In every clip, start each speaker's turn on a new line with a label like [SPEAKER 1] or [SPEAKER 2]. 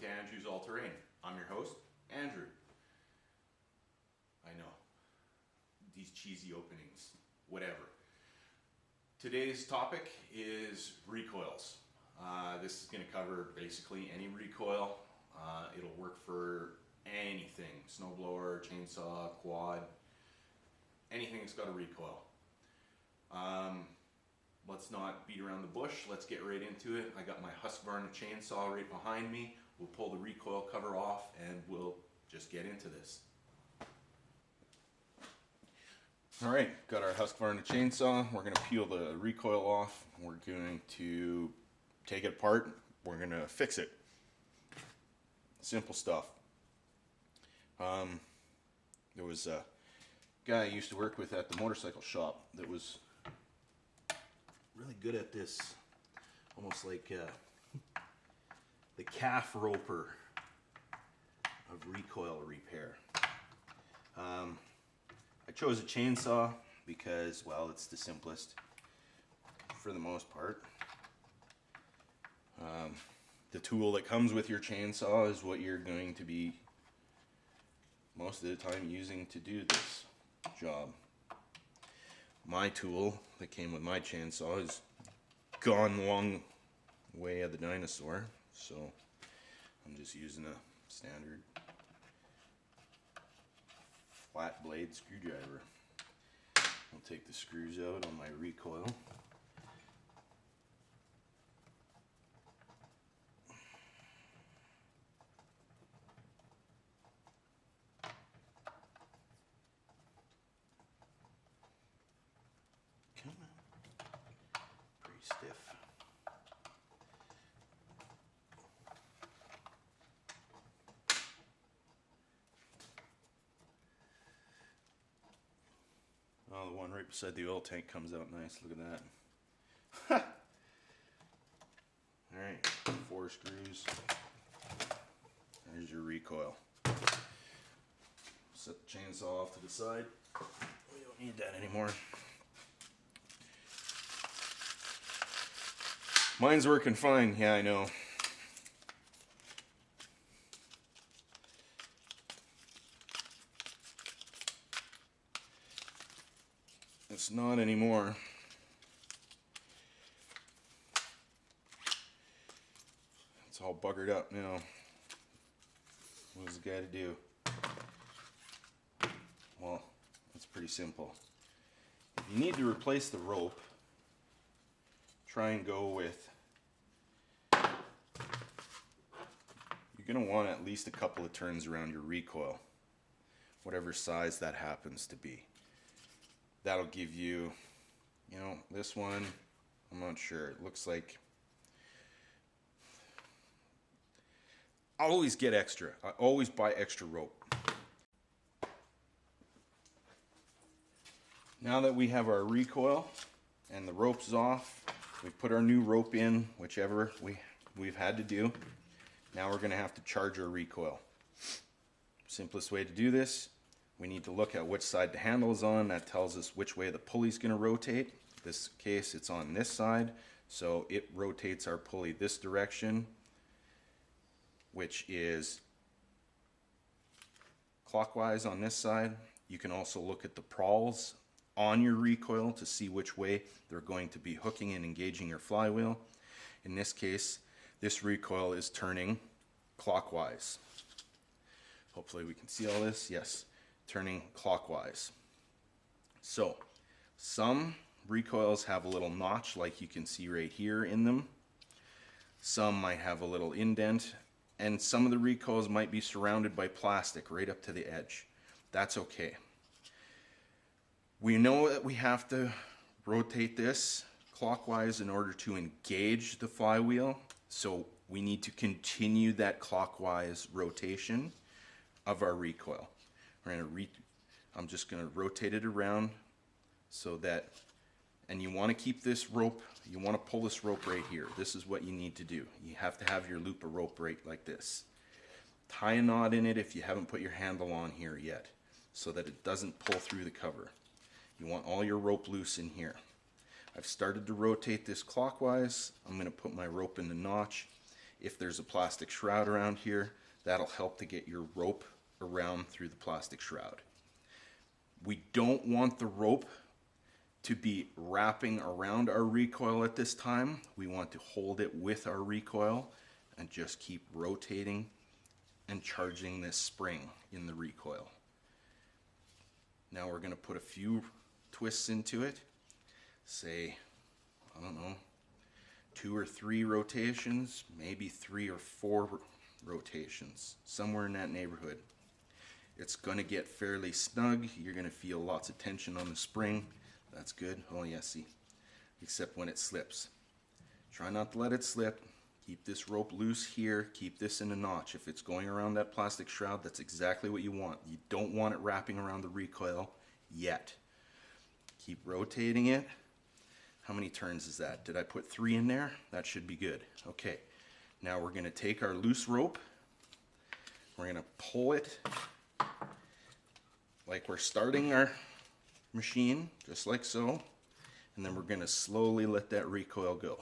[SPEAKER 1] to Andrew's All Terrain. I'm your host, Andrew. I know, these cheesy openings, whatever. Today's topic is recoils. This is going to cover basically any recoil. It'll work for anything, snowblower, chainsaw, quad, anything that's got a recoil. Let's not beat around the bush, let's get right into it. I got my Husqvarna chainsaw right behind me. We'll pull the recoil cover off and we'll just get into this. Alright, got our Husqvarna chainsaw. We're going to peel the recoil off. We're going to take it apart. We're going to fix it. Simple stuff. There was a guy I used to work with at the motorcycle shop that was really good at this, almost like the calf roper of recoil repair. I chose a chainsaw because, well, it's the simplest for the most part. The tool that comes with your chainsaw is what you're going to be most of the time using to do this job. My tool that came with my chainsaw is gone the long way of the dinosaur, so I'm just using a standard flat blade screwdriver. I'll take the screws out on my recoil. Come on. Pretty stiff. Oh, the one right beside the oil tank comes out nice. Look at that. Alright, 4 screws. There's your recoil. Set the chainsaw off to the side. We don't need that anymore. Mine's working fine. Yeah, I know. It's not anymore. It's all buggered up now. What is the guy to do? Well, it's pretty simple. If you need to replace the rope, try and go with, you're going to want at least a couple of turns around your recoil, whatever size that happens to be. That'll give you, this one, I'm not sure. It looks like, I'll always get extra. I always buy extra rope. Now that we have our recoil and the rope's off, we put our new rope in, whichever we've had to do. Now we're going to have to charge our recoil. Simplest way to do this, we need to look at which side the handle is on. That tells us which way the pulley's going to rotate. In this case, it's on this side, so it rotates our pulley this direction, which is clockwise on this side. You can also look at the prawls on your recoil to see which way they're going to be hooking and engaging your flywheel. In this case, this recoil is turning clockwise. Hopefully we can see all this. Yes, turning clockwise. So, some recoils have a little notch like you can see right here in them. Some might have a little indent, and some of the recoils might be surrounded by plastic right up to the edge. That's okay. We know that we have to rotate this clockwise in order to engage the flywheel, so we need to continue that clockwise rotation of our recoil. I'm just going to rotate it around so that, and you want to keep this rope, you want to pull this rope right here. This is what you need to do. You have to have your loop of rope right like this. Tie a knot in it if you haven't put your handle on here yet, so that it doesn't pull through the cover. You want all your rope loose in here. I've started to rotate this clockwise. I'm going to put my rope in the notch. If there's a plastic shroud around here, that'll help to get your rope around through the plastic shroud. We don't want the rope to be wrapping around our recoil at this time. We want to hold it with our recoil and just keep rotating and charging this spring in the recoil. Now we're going to put a few twists into it, say, I don't know, 2 or 3 rotations, maybe 3 or 4 rotations, somewhere in that neighborhood. It's going to get fairly snug. You're going to feel lots of tension on the spring. That's good. Oh yeah, see, except when it slips. Try not to let it slip. Keep this rope loose here. Keep this in a notch. If it's going around that plastic shroud, that's exactly what you want. You don't want it wrapping around the recoil yet. Keep rotating it. How many turns is that? Did I put 3 in there? That should be good. Okay, now we're going to take our loose rope. We're going to pull it like we're starting our machine, just like so, and then we're going to slowly let that recoil go.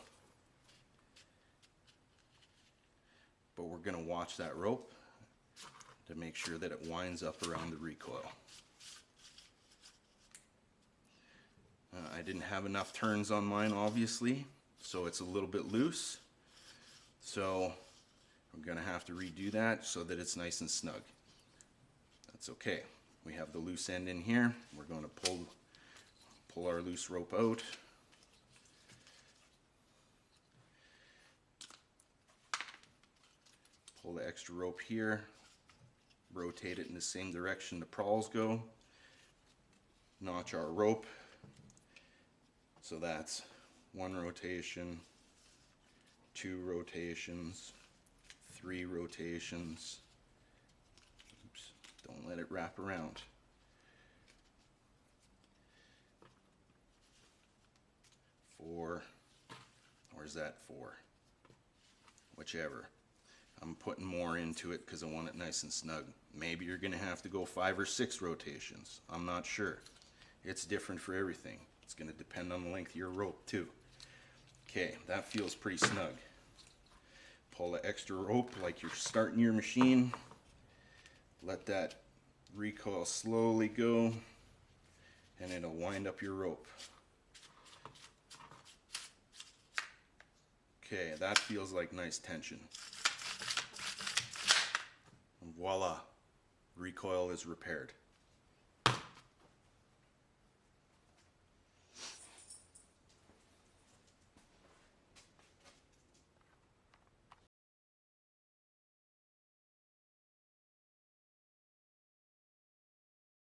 [SPEAKER 1] But we're going to watch that rope to make sure that it winds up around the recoil. I didn't have enough turns on mine, obviously, so it's a little bit loose. So I'm going to have to redo that so that it's nice and snug. That's okay. We have the loose end in here. We're going to pull our loose rope out. Pull the extra rope here. Rotate it in the same direction the prawls go. Notch our rope. So that's 1 rotation, 2 rotations, 3 rotations. Oops, don't let it wrap around. 4, where's that 4? Whichever. I'm putting more into it because I want it nice and snug. Maybe you're going to have to go 5 or 6 rotations. I'm not sure. It's different for everything. It's going to depend on the length of your rope too. Okay, that feels pretty snug. Pull the extra rope like you're starting your machine. Let that recoil slowly go, and it'll wind up your rope. Okay, that feels like nice tension. And voila, recoil is repaired.